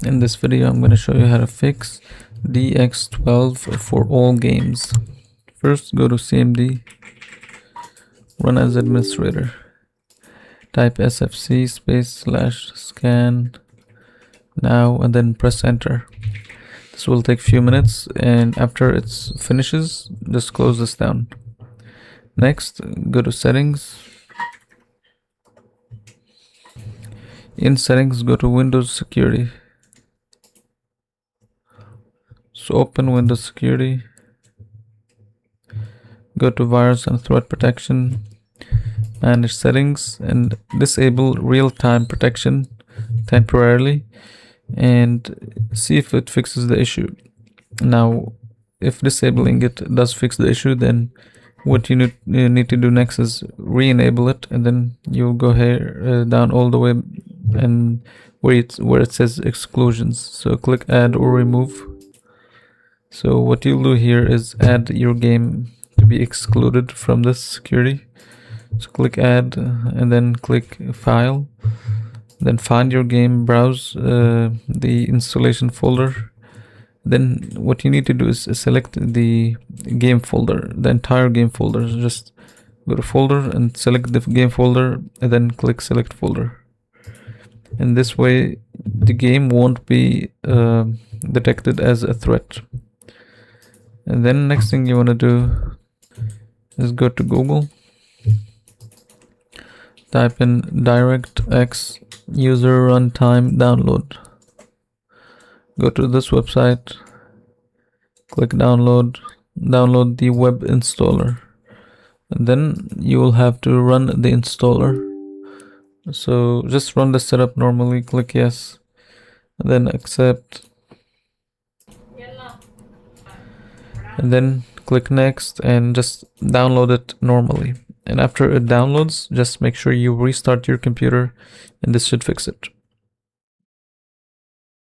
In this video, I'm going to show you how to fix DX12 for all games. First, go to CMD, run as administrator. Type sfc /scan now and then press enter. This will take a few minutes, and after it finishes, just close this down. Next, go to settings. In settings, go to Windows Security. So open Windows Security, go to Virus and Threat Protection, manage settings, and disable real-time protection temporarily, and see if it fixes the issue. Now, if disabling it does fix the issue, then what you need to do next is re-enable it, and then you'll go here down all the way and where it says exclusions. So click add or remove. So what you'll do here is add your game to be excluded from this security. So click add and then click file. Then find your game, browse the installation folder. Then what you need to do is select the game folder, the entire game folder. Just go to folder and select the game folder and then click select folder. And this way the game won't be detected as a threat. And then next thing you want to do is go to Google, type in DirectX user runtime download. Go to this website, click download the web installer, and then you will have to run the installer. So just run the setup normally, click yes, and then accept, and then click next and just download it normally. And after it downloads, just make sure you restart your computer, and this should fix it.